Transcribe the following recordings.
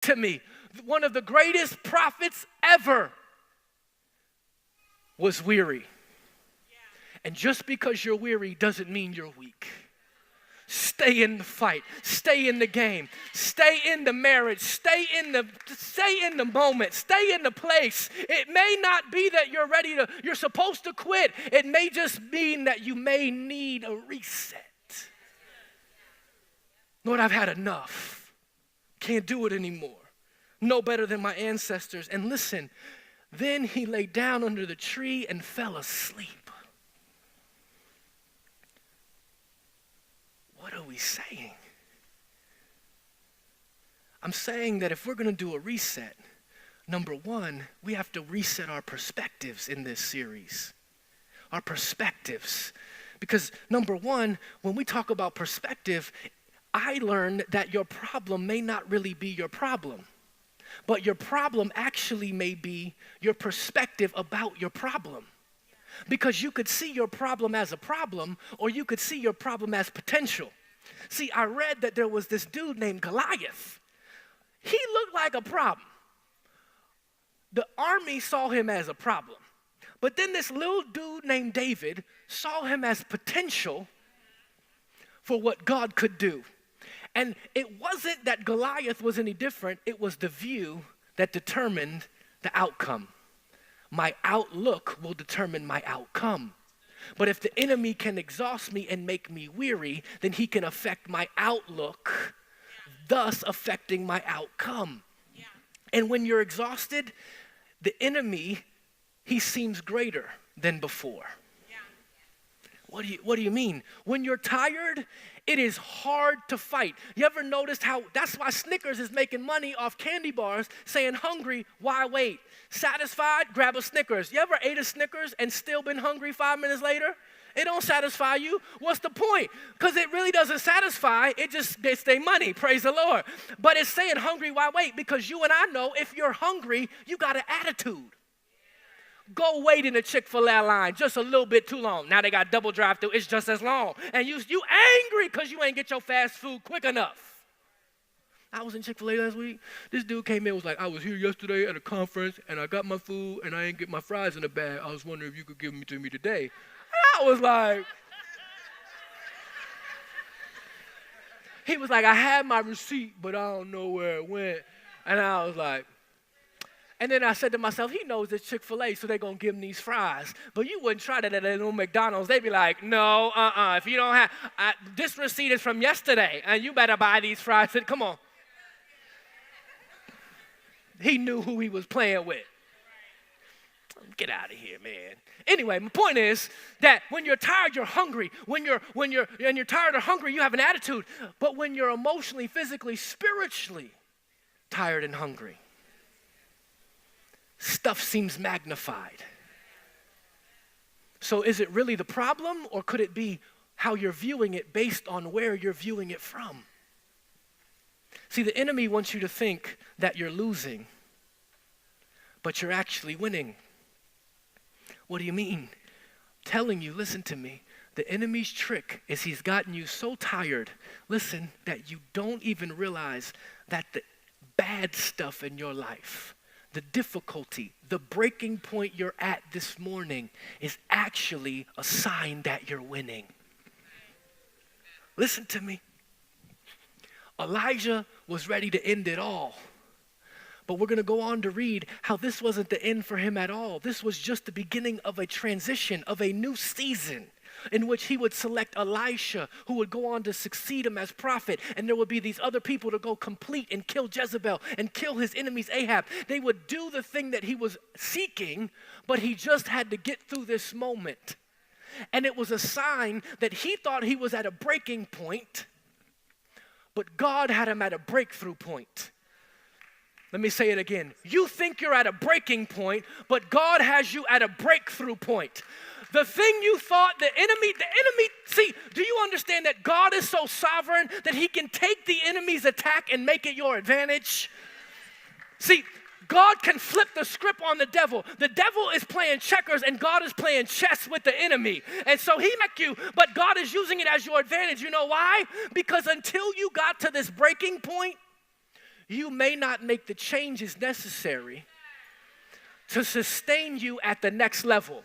To me, one of the greatest prophets ever was weary. And just because you're weary doesn't mean you're weak. Stay in the fight. Stay in the game. Stay in the marriage. Stay in the moment. Stay in the place. It may not be that you're supposed to quit. It may just mean that you may need a reset. Lord, I've had enough. Can't do it anymore. No better than my ancestors. And listen, then he lay down under the tree and fell asleep. What are we saying? I'm saying that if we're going to do a reset, number one, we have to reset our perspectives in this series. Our perspectives. Because number one, when we talk about perspective, I learned that your problem may not really be your problem. But your problem actually may be your perspective about your problem. Because you could see your problem as a problem, or you could see your problem as potential. See, I read that there was this dude named Goliath. He looked like a problem. The army saw him as a problem. But then this little dude named David saw him as potential for what God could do. And it wasn't that Goliath was any different. It was the view that determined the outcome. My outlook will determine my outcome. But if the enemy can exhaust me and make me weary, then he can affect my outlook, thus affecting my outcome. Yeah. And when you're exhausted, the enemy, he seems greater than before. Yeah. What do you mean? When you're tired, it is hard to fight. You ever noticed how, that's why Snickers is making money off candy bars, saying hungry, why wait? Satisfied, grab a Snickers. You ever ate a Snickers and still been hungry 5 minutes later? It don't satisfy you. What's the point? Because it really doesn't satisfy. It just gets their money, praise the Lord. But it's saying hungry, why wait? Because you and I know if you're hungry, you got an attitude. Go wait in the Chick-fil-A line just a little bit too long. Now they got double drive-through. It's just as long. And you angry because you ain't get your fast food quick enough. I was in Chick-fil-A last week. This dude came in, was like, I was here yesterday at a conference, and I got my food, and I ain't get my fries in the bag. I was wondering if you could give them to me today. And I was like, he was like, I had my receipt, but I don't know where it went. And I was like, and then I said to myself, he knows it's Chick-fil-A, so they're going to give him these fries. But you wouldn't try that at a little McDonald's. They'd be like, no, if you don't have, this receipt is from yesterday, and you better buy these fries. Come on. He knew who he was playing with. Get out of here, man. Anyway, my point is that when you're tired, you're hungry. When you're tired or hungry, you have an attitude. But when you're emotionally, physically, spiritually tired and hungry, stuff seems magnified. So is it really the problem, or could it be how you're viewing it based on where you're viewing it from? See, the enemy wants you to think that you're losing, but you're actually winning. What do you mean? Telling you, listen to me, the enemy's trick is he's gotten you so tired, listen, that you don't even realize that the bad stuff in your life, the difficulty, the breaking point you're at this morning is actually a sign that you're winning. Listen to me. Elijah was ready to end it all. But we're going to go on to read how this wasn't the end for him at all. This was just the beginning of a transition, of a new season in which he would select Elisha, who would go on to succeed him as prophet. And there would be these other people to go complete and kill Jezebel and kill his enemies Ahab. They would do the thing that he was seeking, but he just had to get through this moment. And it was a sign that he thought he was at a breaking point, but God had him at a breakthrough point. Let me say it again. You think you're at a breaking point, but God has you at a breakthrough point. The thing you thought, the enemy, see, do you understand that God is so sovereign that he can take the enemy's attack and make it your advantage? See, God can flip the script on the devil. The devil is playing checkers and God is playing chess with the enemy. And so he met you, but God is using it as your advantage. You know why? Because until you got to this breaking point, you may not make the changes necessary to sustain you at the next level.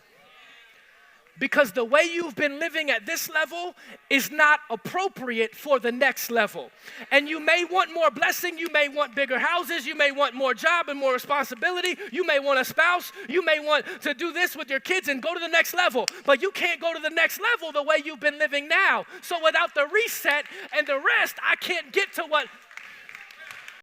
Because the way you've been living at this level is not appropriate for the next level. And you may want more blessing, you may want bigger houses, you may want more job and more responsibility, you may want a spouse, you may want to do this with your kids and go to the next level. But you can't go to the next level the way you've been living now. So without the reset and the rest, I can't get to what